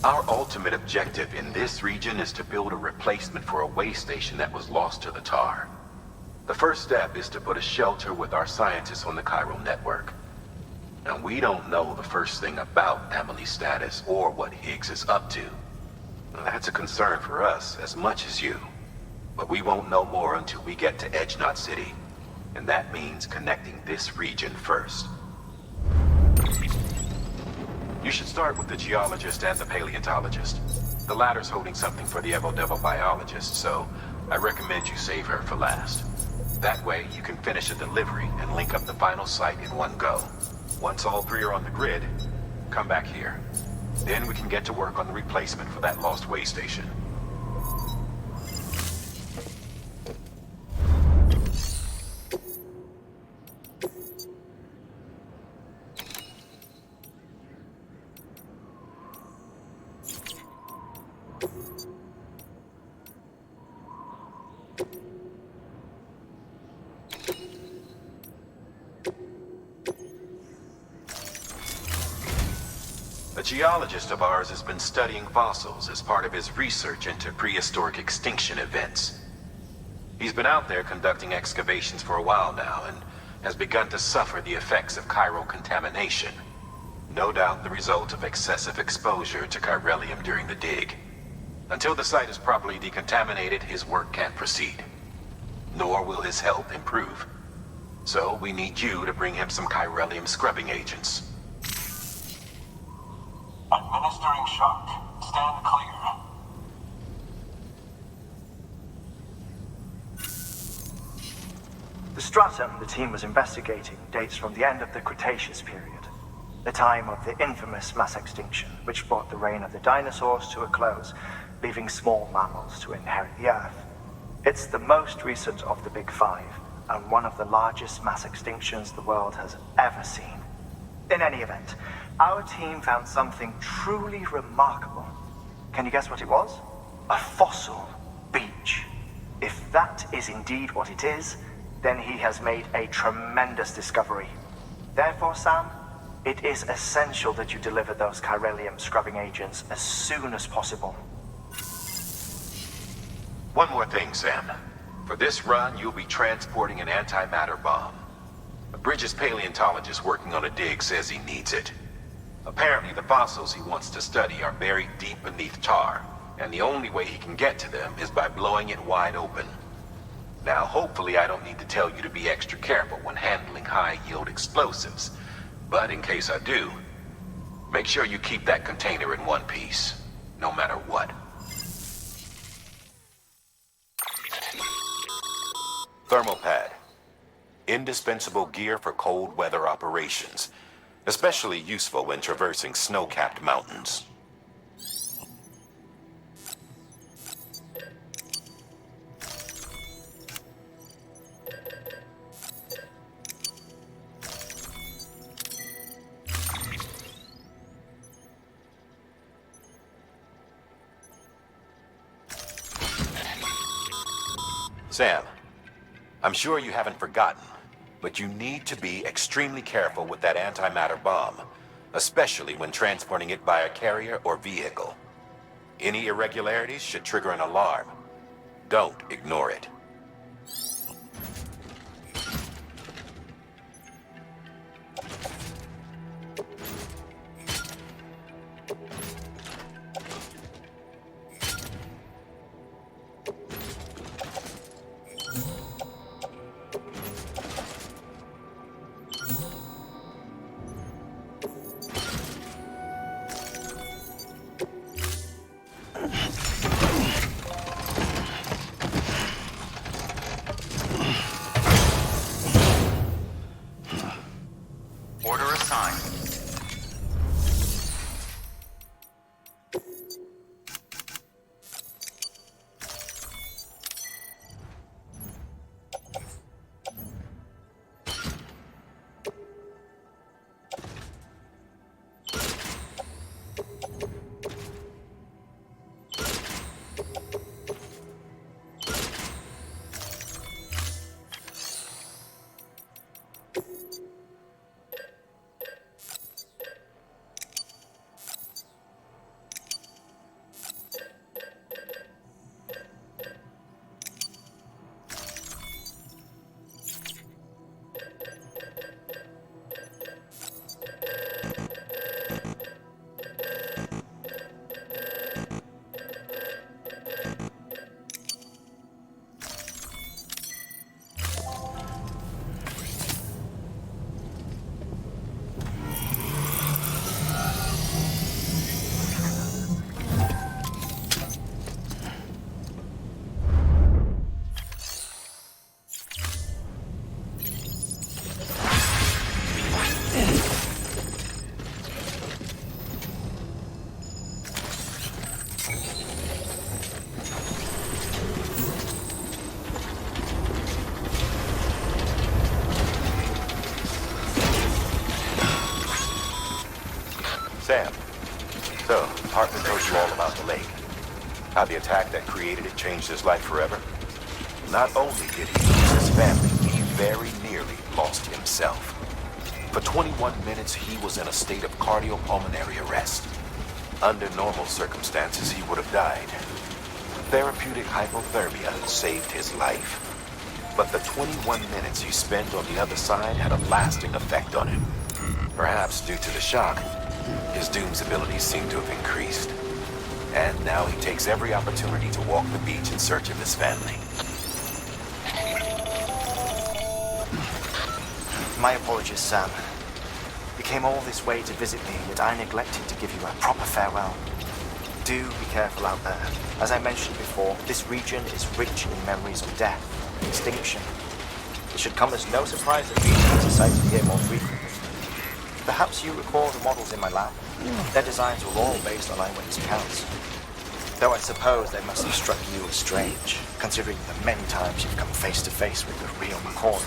Our ultimate objective in this region is to build a replacement for a way station that was lost to the tar. The first step is to put a shelter with our scientists on the chiral network. And we don't know the first thing about Emily's status or what Higgs is up to. That's a concern for us as much as you. But we won't know more until we get to Edge Knot City. And that means connecting this region first. You should start with the geologist and the paleontologist. The latter's holding something for the Evo-Devo biologist, so I recommend you save her for last. That way, you can finish a delivery and link up the final site in one go. Once all three are on the grid, come back here. Then we can get to work on the replacement for that lost way station. A geologist of ours has been studying fossils as part of his research into prehistoric extinction events. He's been out there conducting excavations for a while now and has begun to suffer the effects of chiral contamination. No doubt the result of excessive exposure to chiralium during the dig. Until the site is properly decontaminated, his work can't proceed. Nor will his health improve. So we need you to bring him some chiralium scrubbing agents. Administering shock. Stand clear. The stratum the team was investigating dates from the end of the Cretaceous period, the time of the infamous mass extinction, which brought the reign of the dinosaurs to a close, leaving small mammals to inherit the Earth. It's the most recent of the Big Five, and one of the largest mass extinctions the world has ever seen. In any event, our team found something truly remarkable. Can you guess what it was? A fossil beach. If that is indeed what it is, then he has made a tremendous discovery. Therefore, Sam, it is essential that you deliver those chiralium scrubbing agents as soon as possible. One more thing, Sam. For this run, you'll be transporting an antimatter bomb. A Bridges paleontologist working on a dig says he needs it. Apparently, the fossils he wants to study are buried deep beneath tar, and the only way he can get to them is by blowing it wide open. Now, hopefully I don't need to tell you to be extra careful when handling high-yield explosives, but in case I do, make sure you keep that container in one piece, no matter what. Thermal pad. Indispensable gear for cold weather operations, especially useful when traversing snow-capped mountains. Sam, I'm sure you haven't forgotten, but you need to be extremely careful with that antimatter bomb, especially when transporting it by a carrier or vehicle. Any irregularities should trigger an alarm. Don't ignore it. Order assigned. Sam, so, Hartman told you all about the lake. How the attack that created it changed his life forever? Not only did he lose his family, he very nearly lost himself. For 21 minutes, he was in a state of cardiopulmonary arrest. Under normal circumstances, he would have died. Therapeutic hypothermia saved his life. But the 21 minutes he spent on the other side had a lasting effect on him. Perhaps due to the shock, his Doom's abilities seem to have increased. And now he takes every opportunity to walk the beach in search of his family. My apologies, Sam. You came all this way to visit me, yet I neglected to give you a proper farewell. Do be careful out there. As I mentioned before, this region is rich in memories of death and extinction. It should come as no surprise that these are sighted here more frequently. Perhaps you recall the models in my lab? Their designs were all based on eyewitness accounts. Though I suppose they must have struck you as strange, considering the many times you've come face to face with the real McCoy.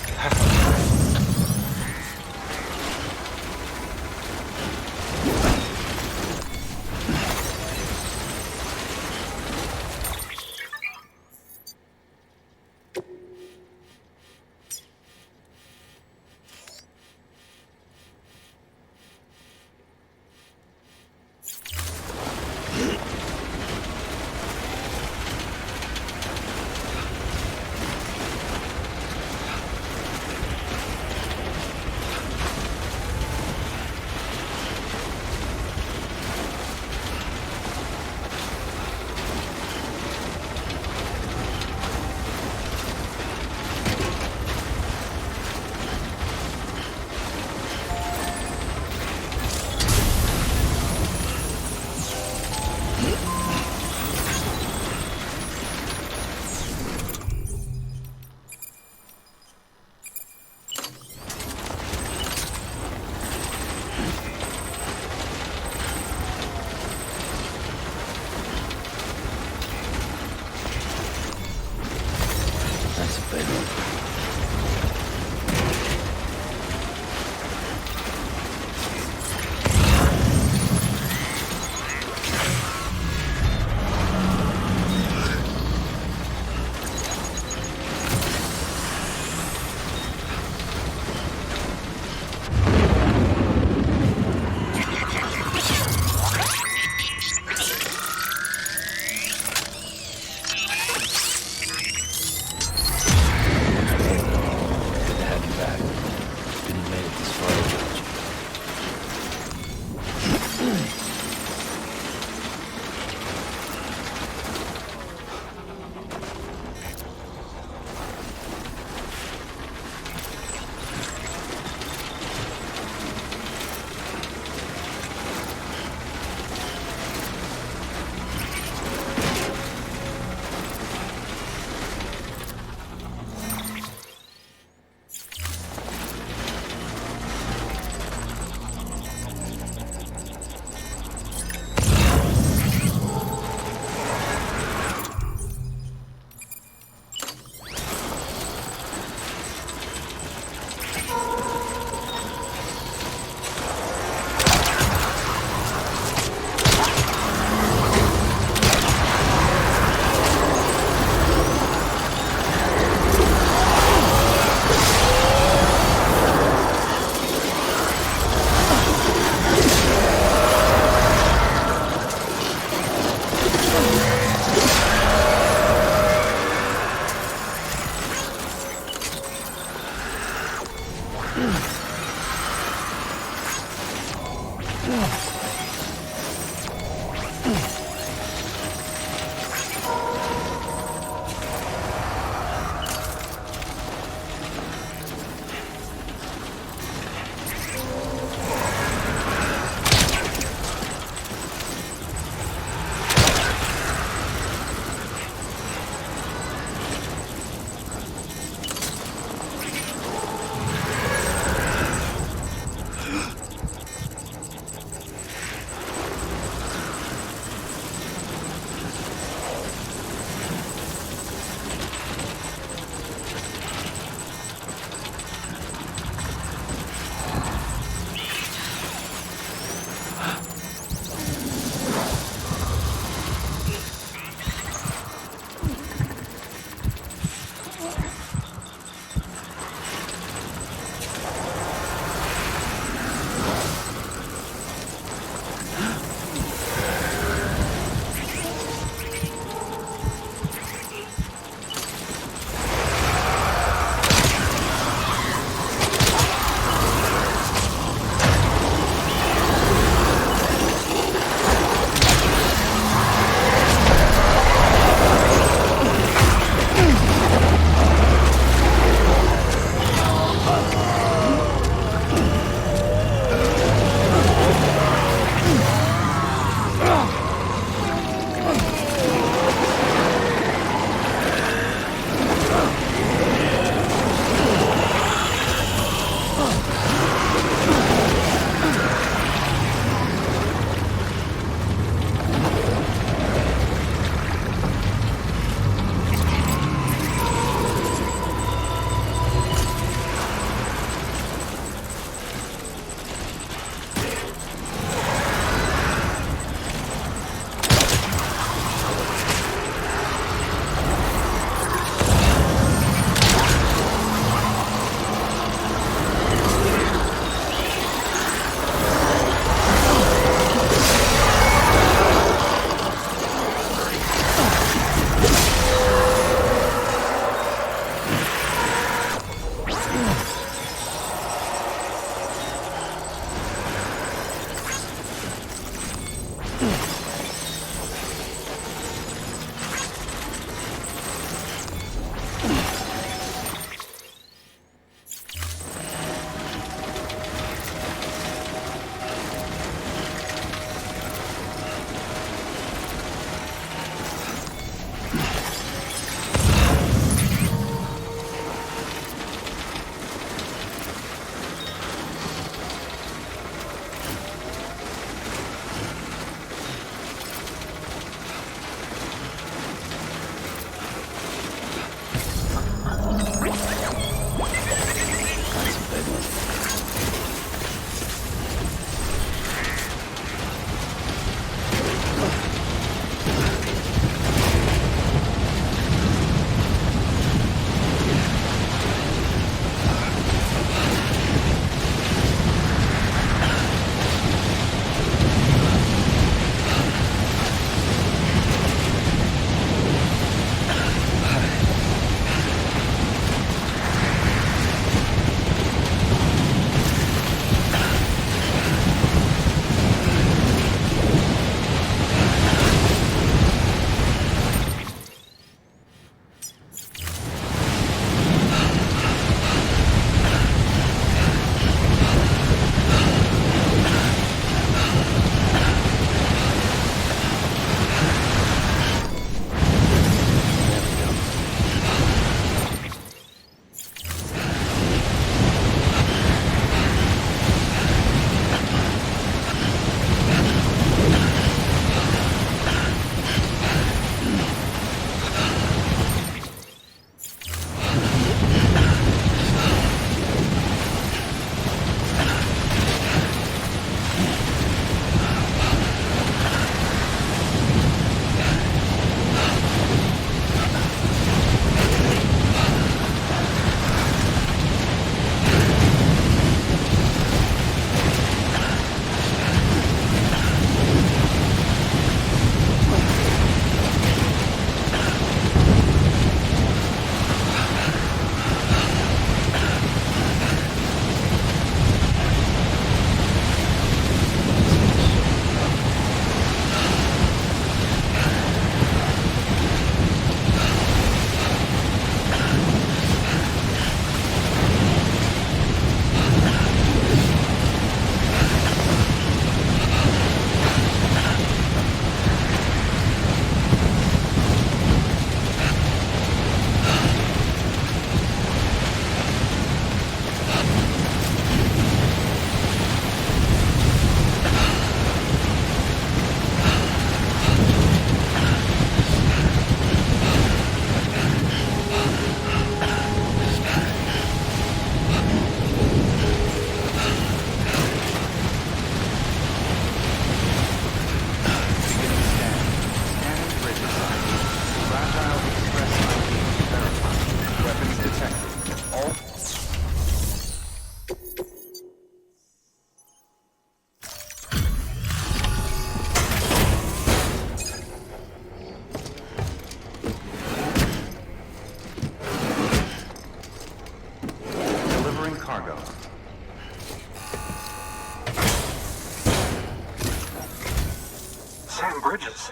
bridges.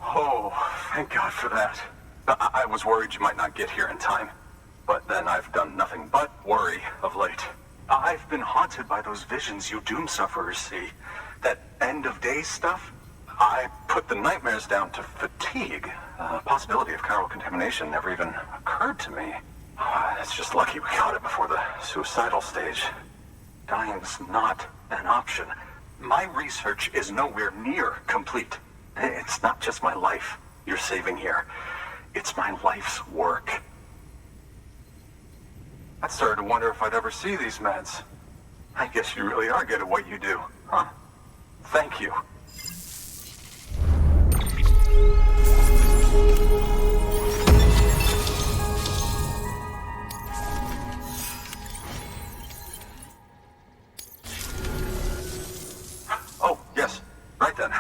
Oh, thank God for that. I was worried you might not get here in time. But then I've done nothing but worry of late. I've been haunted by those visions you doom sufferers see. That end of days stuff. I put the nightmares down to fatigue. Possibility of chiral contamination never even occurred to me. It's just lucky we caught it before the suicidal stage. Dying's not an option. My research is nowhere near complete. It's not just my life you're saving here. It's my life's work. I started to wonder if I'd ever see these meds. I guess you really are good at what you do, huh? Thank you. Oh, yes. Right then.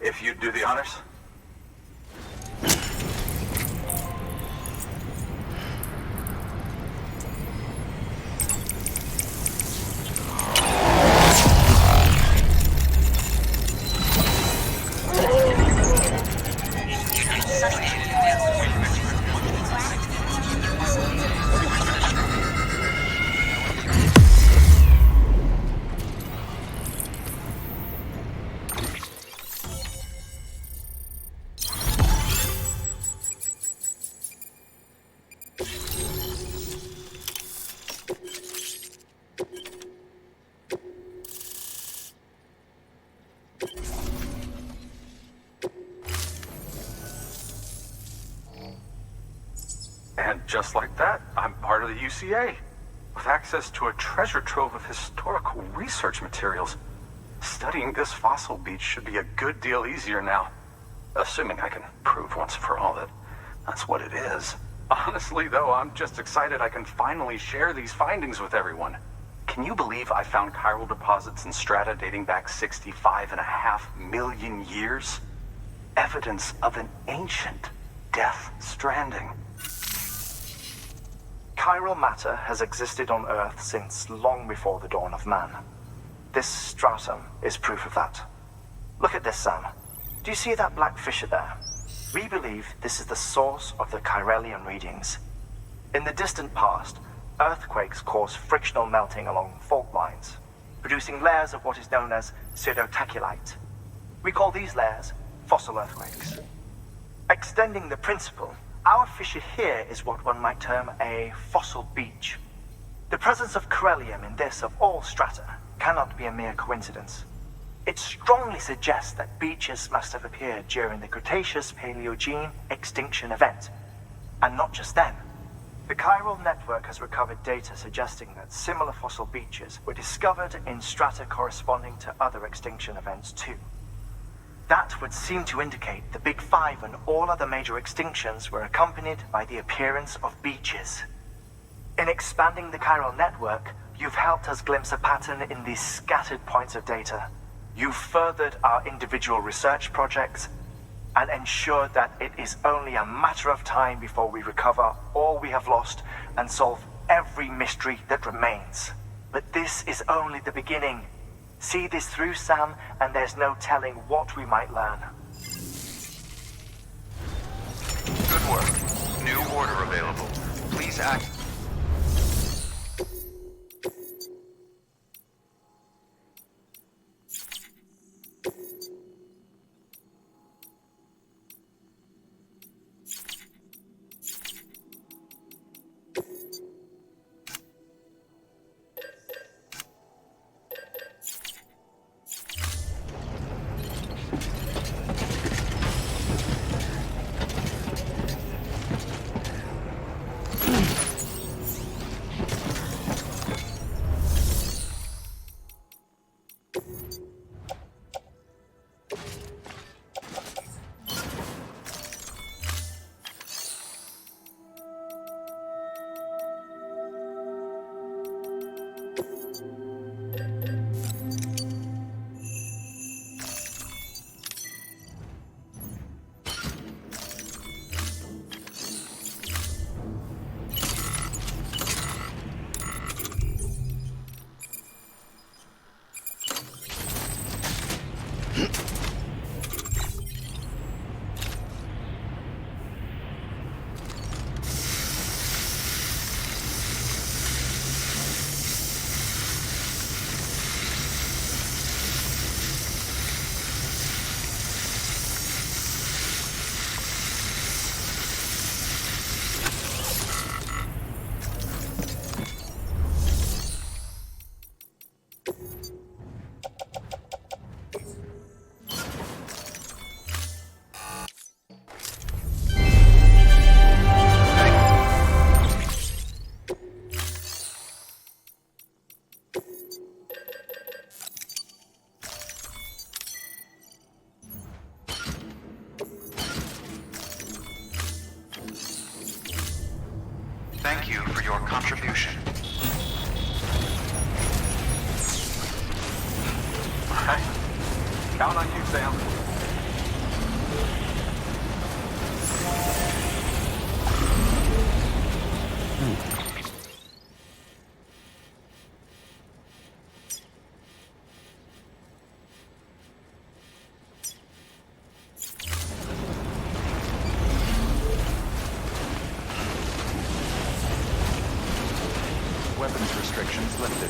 If you'd do the honors. And just like that, I'm part of the UCA, with access to a treasure trove of historical research materials. Studying this fossil beach should be a good deal easier now, assuming I can prove once for all that that's what it is. Honestly, though, I'm just excited I can finally share these findings with everyone. Can you believe I found chiral deposits in strata dating back 65.5 million years? Evidence of an ancient death stranding. Chiral matter has existed on Earth since long before the dawn of man. This stratum is proof of that. Look at this, Sam. Do you see that black fissure there? We believe this is the source of the Chiralian readings. In the distant past, earthquakes caused frictional melting along fault lines, producing layers of what is known as pseudotachylite. We call these layers fossil earthquakes. Extending the principle, our fissure here is what one might term a fossil beach. The presence of chiralium in this of all strata cannot be a mere coincidence. It strongly suggests that beaches must have appeared during the Cretaceous-Paleogene extinction event. And not just then. The chiral network has recovered data suggesting that similar fossil beaches were discovered in strata corresponding to other extinction events too. That would seem to indicate the Big Five and all other major extinctions were accompanied by the appearance of beaches. In expanding the chiral network, you've helped us glimpse a pattern in these scattered points of data. You've furthered our individual research projects and ensured that it is only a matter of time before we recover all we have lost and solve every mystery that remains. But this is only the beginning. See this through, Sam, and there's no telling what we might learn. Good work. New order available. Please act. your contribution. All right. Count on you, Sam. Weapons restrictions lifted.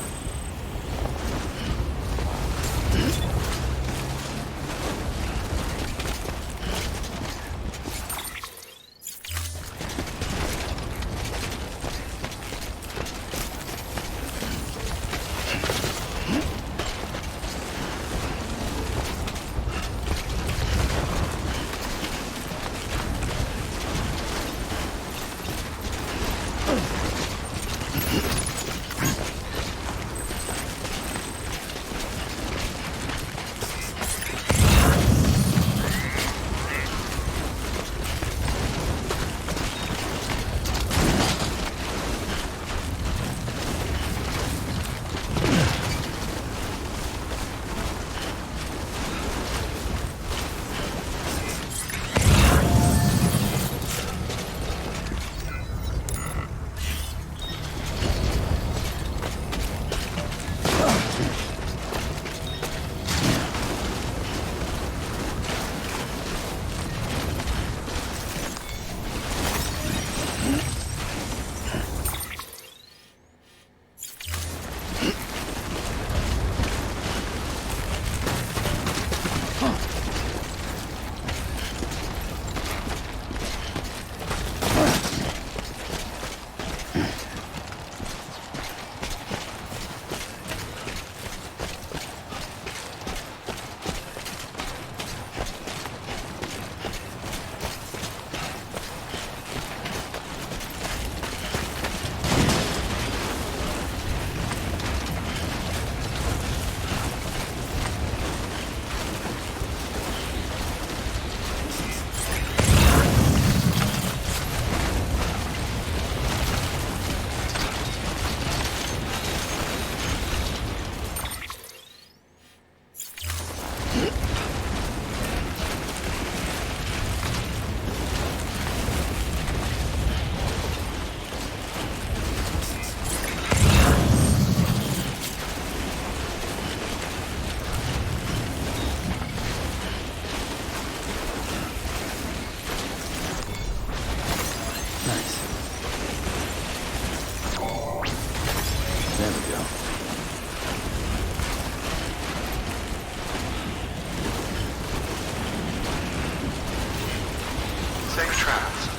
Safe travels.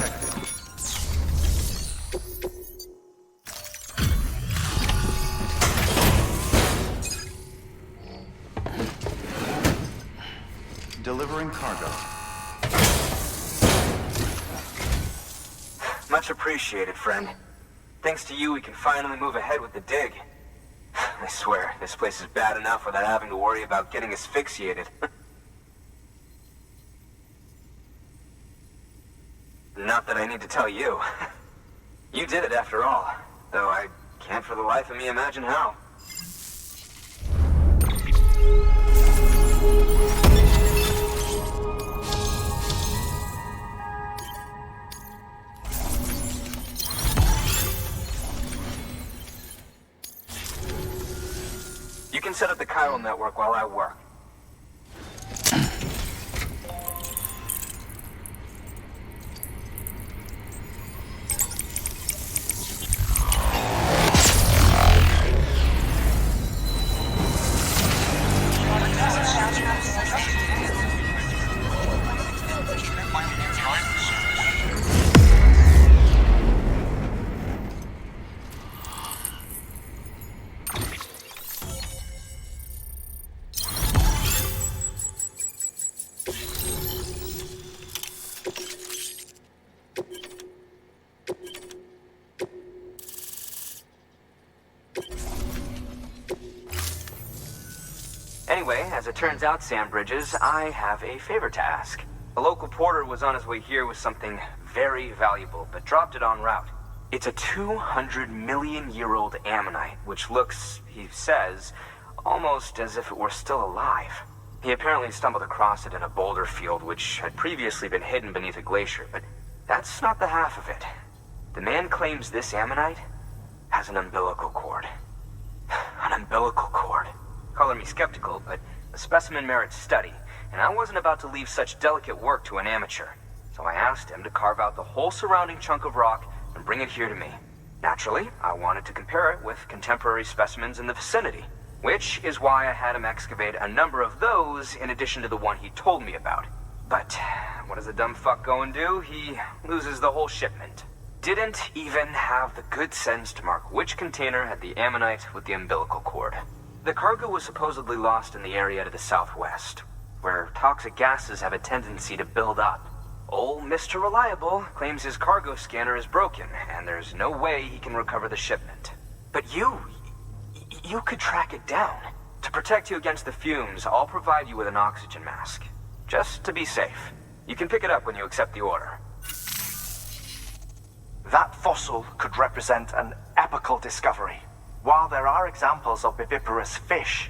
detected. Delivering cargo. Much appreciated, friend. Thanks to you, we can finally move ahead with the dig. I swear, this place is bad enough without having to worry about getting asphyxiated. Not that I need to tell you. You did it after all, though I can't for the life of me imagine how. You can set up the chiral network while I work. Anyway, as it turns out, Sam Bridges, I have a favor to ask. A local porter was on his way here with something very valuable, but dropped it en route. It's a 200-million-year-old ammonite, which looks, he says, almost as if it were still alive. He apparently stumbled across it in a boulder field which had previously been hidden beneath a glacier, but that's not the half of it. The man claims this ammonite has an umbilical cord. An umbilical cord. Color me skeptical, but the specimen merits study, and I wasn't about to leave such delicate work to an amateur. So I asked him to carve out the whole surrounding chunk of rock and bring it here to me. Naturally, I wanted to compare it with contemporary specimens in the vicinity, which is why I had him excavate a number of those in addition to the one he told me about. But what does the dumb fuck go and do? He loses the whole shipment. Didn't even have the good sense to mark which container had the ammonite with the umbilical cord. The cargo was supposedly lost in the area to the southwest, where toxic gases have a tendency to build up. Old Mr. Reliable claims his cargo scanner is broken, and there's no way he can recover the shipment. But you could track it down. To protect you against the fumes, I'll provide you with an oxygen mask. Just to be safe. You can pick it up when you accept the order. That fossil could represent an epochal discovery. While there are examples of viviparous fish,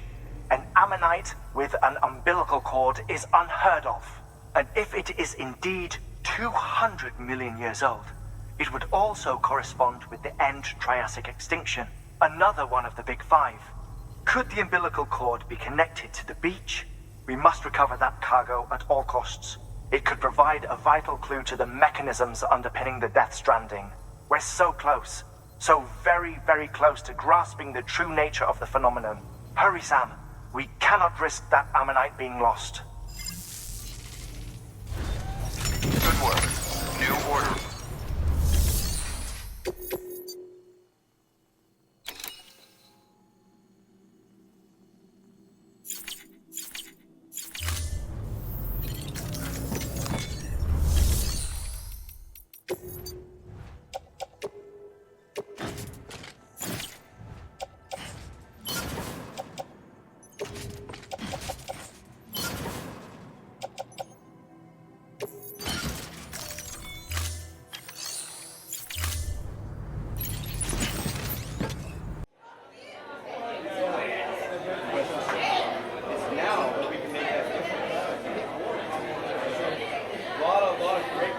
an ammonite with an umbilical cord is unheard of. And if it is indeed 200 million years old, it would also correspond with the end Triassic extinction, another one of the big five. Could the umbilical cord be connected to the beach? We must recover that cargo at all costs. It could provide a vital clue to the mechanisms underpinning the Death Stranding. We're so close. So very, very close to grasping the true nature of the phenomenon. Hurry, Sam. We cannot risk that ammonite being lost. Good work. New order. A lot of great